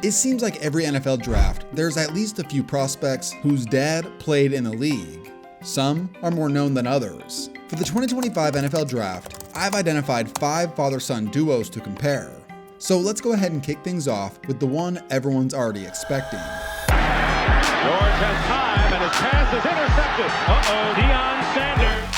It seems like every NFL draft, there's at least a few prospects whose dad played in the league. Some are more known than others. For the 2025 NFL Draft, I've identified 5 father-son duos to compare. So let's go ahead and kick things off with the one everyone's already expecting. George has time and his pass is intercepted. Shedeur Sanders.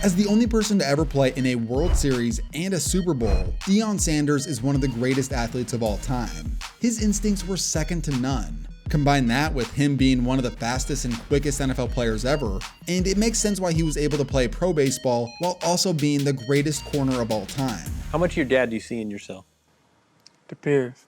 As the only person to ever play in a World Series and a Super Bowl, Shedeur Sanders is one of the greatest athletes of all time. His instincts were second to none. Combine that with him being one of the fastest and quickest NFL players ever, and it makes sense why he was able to play pro baseball while also being the greatest corner of all time. How much of your dad do you see in yourself? Depends.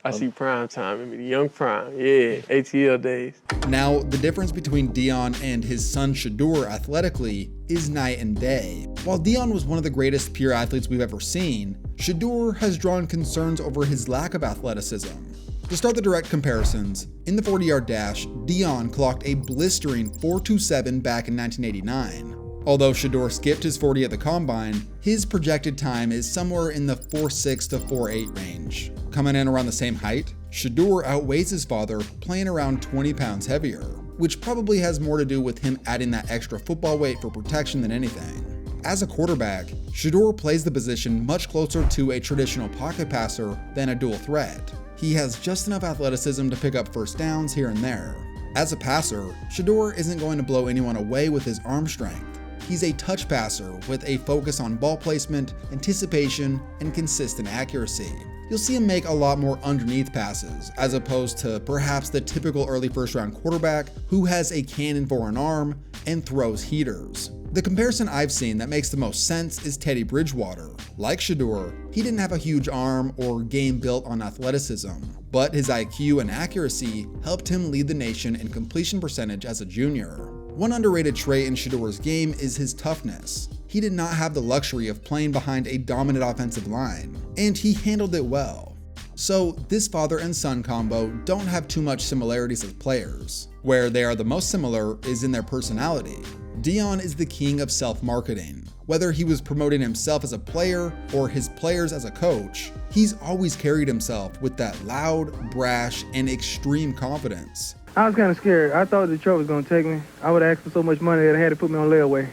I see prime time. I mean, young prime. Yeah, ATL days. Now, the difference between Shedeur and his son Shedeur athletically is night and day. While Shedeur was one of the greatest pure athletes we've ever seen, Shedeur has drawn concerns over his lack of athleticism. To start the direct comparisons, in the 40-yard dash, Shedeur clocked a blistering 4.27 back in 1989. Although Shedeur skipped his 40 at the combine, his projected time is somewhere in the 4.6 to 4.8 range. Coming in around the same height, Shedeur outweighs his father, playing around 20 pounds heavier, which probably has more to do with him adding that extra football weight for protection than anything. As a quarterback, Shedeur plays the position much closer to a traditional pocket passer than a dual threat. He has just enough athleticism to pick up first downs here and there. As a passer, Shedeur isn't going to blow anyone away with his arm strength. He's a touch passer with a focus on ball placement, anticipation, and consistent accuracy. You'll see him make a lot more underneath passes, as opposed to perhaps the typical early first-round quarterback who has a cannon for an arm and throws heaters. The comparison I've seen that makes the most sense is Teddy Bridgewater. Like Shedeur, he didn't have a huge arm or game built on athleticism, but his IQ and accuracy helped him lead the nation in completion percentage as a junior. One underrated trait in Shedeur's game is his toughness. He did not have the luxury of playing behind a dominant offensive line, and he handled it well. So this father and son combo don't have too much similarities as players. Where they are the most similar is in their personality. Shedeur is the king of self-marketing. Whether he was promoting himself as a player or his players as a coach, he's always carried himself with that loud, brash, and extreme confidence. I was kind of scared. I thought Detroit was going to take me. I would have asked for so much money that I had to put me on layaway.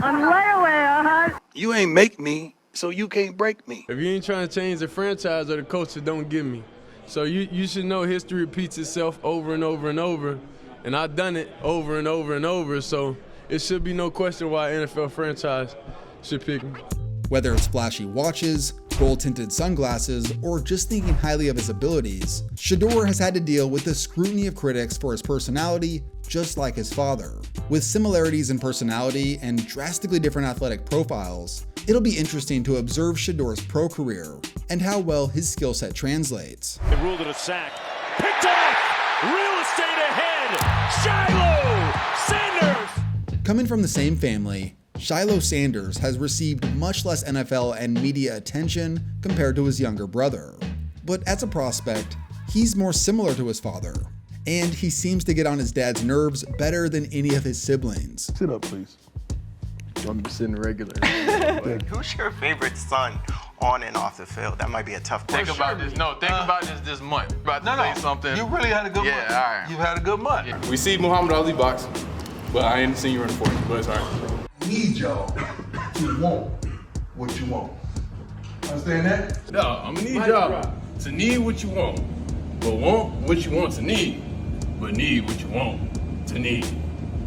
On layaway, You ain't make me, so you can't break me. If you ain't trying to change the franchise or the coach, that don't give me. So you should know history repeats itself over and over and over, and I've done it over and over and over, so it should be no question why an NFL franchise should pick me. Whether it's flashy watches, gold-tinted sunglasses, or just thinking highly of his abilities, Shedeur has had to deal with the scrutiny of critics for his personality, just like his father. With similarities in personality and drastically different athletic profiles, it'll be interesting to observe Shedeur's pro career and how well his skill set translates. They ruled it a sack. Picked off! Real estate ahead! Shiloh Sanders! Coming from the same family, Shiloh Sanders has received much less NFL and media attention compared to his younger brother. But as a prospect, he's more similar to his father, and he seems to get on his dad's nerves better than any of his siblings. Sit up, please. I'm sitting regular. Who's your favorite son on and off the field? That might be a tough question. Think about this. No, think about this month. About to say something. You really had a good month. Yeah, all right. You had a good month. We see Muhammad Ali box, but I ain't seen you in the 40, but it's all right. Need y'all to want what you want. Understand that? No, I'm gonna need y'all to need what you want, but want what you want to need, but need what you want to need.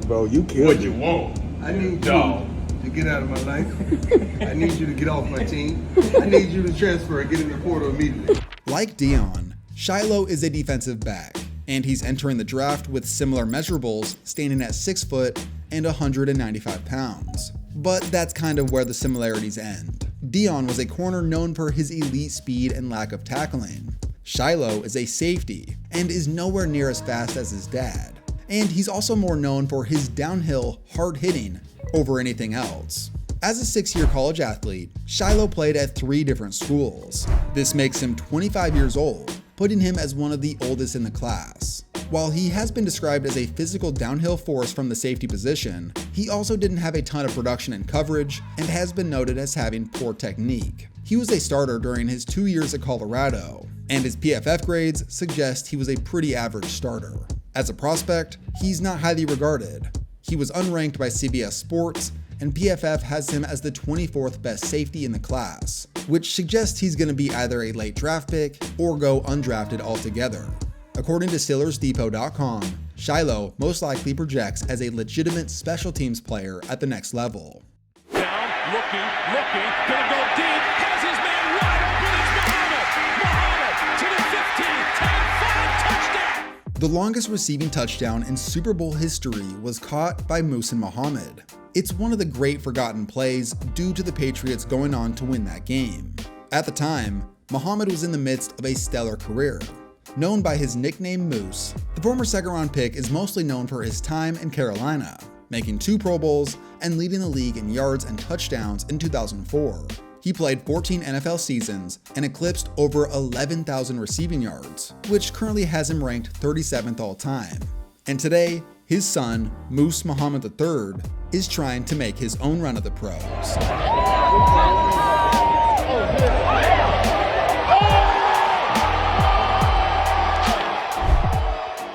Bro, you killed What you want. I need Dog. you to get out of my life. I need you to get off my team. I need you to transfer and get in the portal immediately. Like Shedeur, Shiloh is a defensive back, and he's entering the draft with similar measurables, standing at 6 foot and 195 pounds. But that's kind of where the similarities end. Shedeur was a corner known for his elite speed and lack of tackling. Shiloh is a safety and is nowhere near as fast as his dad. And he's also more known for his downhill, hard hitting over anything else. As a 6-year college athlete, Shiloh played at 3 different schools. This makes him 25 years old, putting him as one of the oldest in the class. While he has been described as a physical downhill force from the safety position, he also didn't have a ton of production and coverage and has been noted as having poor technique. he was a starter during his 2 years at Colorado, and his PFF grades suggest he was a pretty average starter. As a prospect, he's not highly regarded. He was unranked by CBS Sports, and PFF has him as the 24th best safety in the class, which suggests he's going to be either a late draft pick or go undrafted altogether. According to SteelersDepot.com, Shiloh most likely projects as a legitimate special teams player at the next level. Down, looking, gonna go deep, has his man wide open, it's Muhammad to the 15, 10, 5, touchdown! The longest receiving touchdown in Super Bowl history was caught by Muhsin Muhammad. It's one of the great forgotten plays due to the Patriots going on to win that game. At the time, Muhammad was in the midst of a stellar career. Known by his nickname Moose, the former second-round pick is mostly known for his time in Carolina, making 2 Pro Bowls and leading the league in yards and touchdowns in 2004. He played 14 NFL seasons and eclipsed over 11,000 receiving yards, which currently has him ranked 37th all-time. And today, his son, Moose Muhammad III, is trying to make his own run of the pros.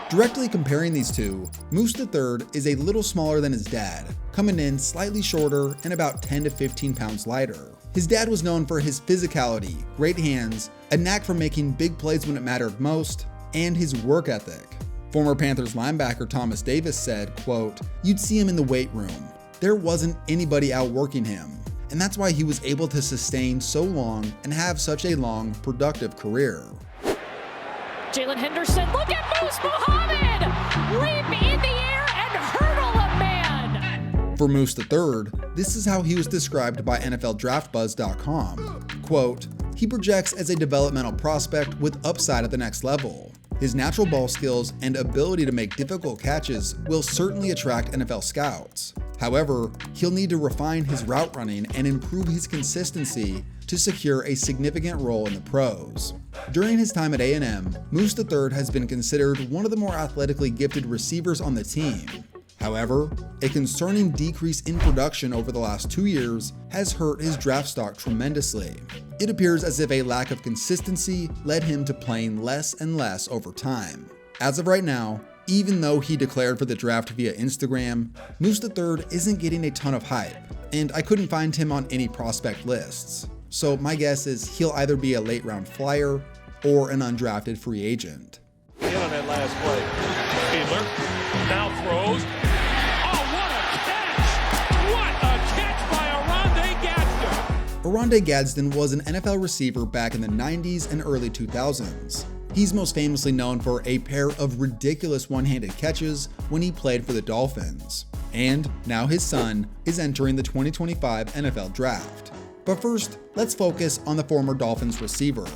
Directly comparing these two, Moose III is a little smaller than his dad, coming in slightly shorter and about 10 to 15 pounds lighter. His dad was known for his physicality, great hands, a knack for making big plays when it mattered most, and his work ethic. Former Panthers linebacker Thomas Davis said, quote, "You'd see him in the weight room. There wasn't anybody outworking him, and that's why he was able to sustain so long and have such a long, productive career." Jalen Henderson, look at Moose Muhammad! Leap in the air and hurdle a man! For Moose III, this is how he was described by NFLDraftBuzz.com. Quote, "He projects as a developmental prospect with upside at the next level. His natural ball skills and ability to make difficult catches will certainly attract NFL scouts. However, he'll need to refine his route running and improve his consistency to secure a significant role in the pros." During his time at A&M, Moose III has been considered one of the more athletically gifted receivers on the team. However, a concerning decrease in production over the last 2 years has hurt his draft stock tremendously. It appears as if a lack of consistency led him to playing less and less over time. As of right now, even though he declared for the draft via Instagram, Moose III isn't getting a ton of hype, and I couldn't find him on any prospect lists. So my guess is he'll either be a late round flyer or an undrafted free agent. In on that last play. Fiedler now throws. Oh, what a catch! What a catch by Oronde Gadsden! Oronde Gadsden was an NFL receiver back in the 90s and early 2000s. He's most famously known for a pair of ridiculous one-handed catches when he played for the Dolphins. And now his son is entering the 2025 NFL Draft. But first, let's focus on the former Dolphins receiver.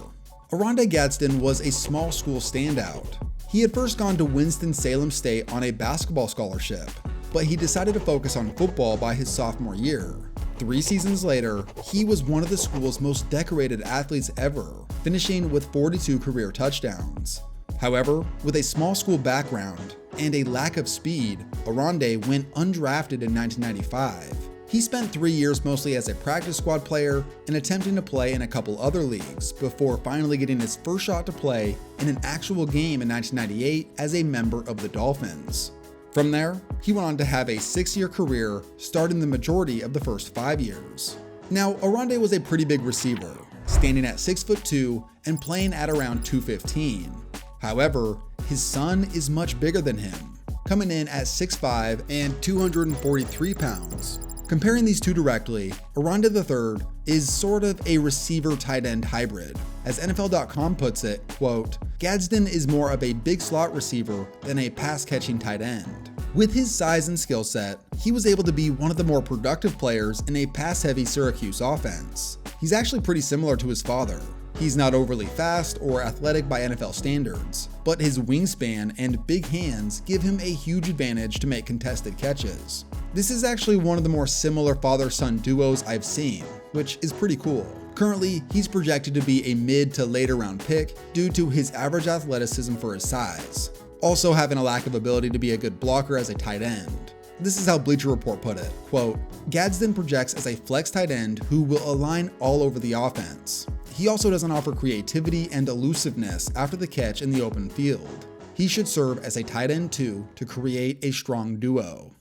Oronde Gadsden was a small school standout. He had first gone to Winston-Salem State on a basketball scholarship, but he decided to focus on football by his sophomore year. 3 seasons later, he was one of the school's most decorated athletes ever, finishing with 42 career touchdowns. However, with a small school background and a lack of speed, Oronde went undrafted in 1995. He spent 3 years mostly as a practice squad player and attempting to play in a couple other leagues before finally getting his first shot to play in an actual game in 1998 as a member of the Dolphins. From there, he went on to have a 6-year career, starting the majority of the first 5 years. Now, Oronde was a pretty big receiver, standing at 6'2" and playing at around 215. However, his son is much bigger than him, coming in at 6'5" and 243 pounds. Comparing these two directly, Oronde III is sort of a receiver tight end hybrid. As NFL.com puts it, quote, "Gadsden is more of a big slot receiver than a pass-catching tight end." With his size and skill set, he was able to be one of the more productive players in a pass-heavy Syracuse offense. He's actually pretty similar to his father. He's not overly fast or athletic by NFL standards, but his wingspan and big hands give him a huge advantage to make contested catches. This is actually one of the more similar father-son duos I've seen, which is pretty cool. Currently, he's projected to be a mid to later round pick due to his average athleticism for his size, also having a lack of ability to be a good blocker as a tight end. This is how Bleacher Report put it, quote, Gadsden projects as a flex tight end who will align all over the offense. He also doesn't offer creativity and elusiveness after the catch in the open field. He should serve as a tight end 2 to create a strong duo.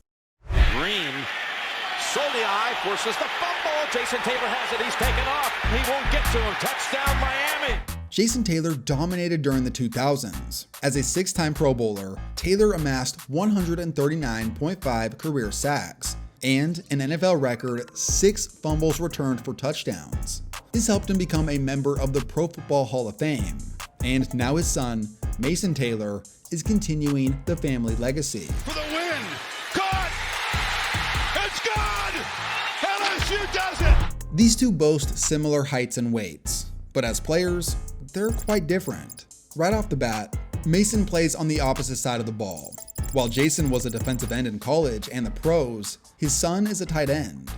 Green, Soliai forces the fumble. Jason Taylor has it. He's taken off. He won't get to him. Touchdown, Miami. Jason Taylor dominated during the 2000s. As a 6-time Pro Bowler, Taylor amassed 139.5 career sacks and an NFL record 6 fumbles returned for touchdowns. This helped him become a member of the Pro Football Hall of Fame, and now his son, Mason Taylor, is continuing the family legacy. For the win. Caught. It's good. LSU does it. These two boast similar heights and weights, but as players, they're quite different. Right off the bat, Mason plays on the opposite side of the ball. While Jason was a defensive end in college and the pros, his son is a tight end.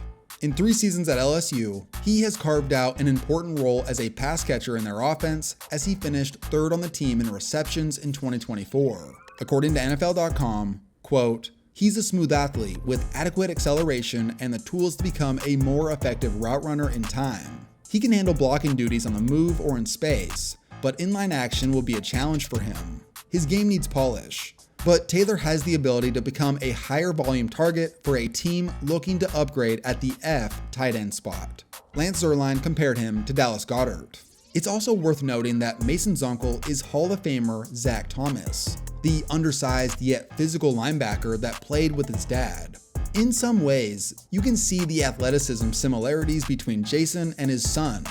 In 3 seasons at LSU, he has carved out an important role as a pass catcher in their offense as he finished 3rd on the team in receptions in 2024. According to NFL.com, quote, he's a smooth athlete with adequate acceleration and the tools to become a more effective route runner in time. He can handle blocking duties on the move or in space, but inline action will be a challenge for him. His game needs polish, but Taylor has the ability to become a higher volume target for a team looking to upgrade at the F tight end spot. Lance Zierlein compared him to Dallas Goedert. It's also worth noting that Mason's uncle is Hall of Famer Zach Thomas, the undersized yet physical linebacker that played with his dad. In some ways, you can see the athleticism similarities between Jason and his son.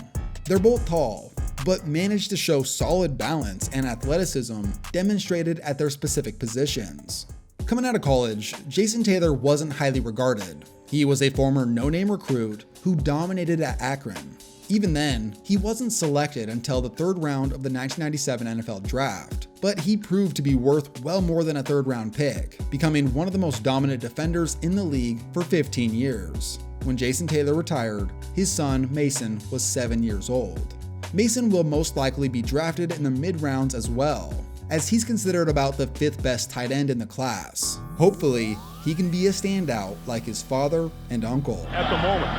They're both tall, but managed to show solid balance and athleticism demonstrated at their specific positions. Coming out of college, Jason Taylor wasn't highly regarded. He was a former no-name recruit who dominated at Akron. Even then, he wasn't selected until the 3rd round of the 1997 NFL Draft, but he proved to be worth well more than a 3rd round pick, becoming one of the most dominant defenders in the league for 15 years. When Jason Taylor retired, his son Mason was 7 years old. Mason will most likely be drafted in the mid-rounds as well, as he's considered about the 5th best tight end in the class. Hopefully, he can be a standout like his father and uncle. At the moment,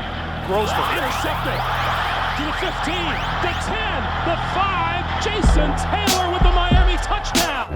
Grossman intercepted to the 15, the 10, the 5. Jason Taylor with the Miami touchdown.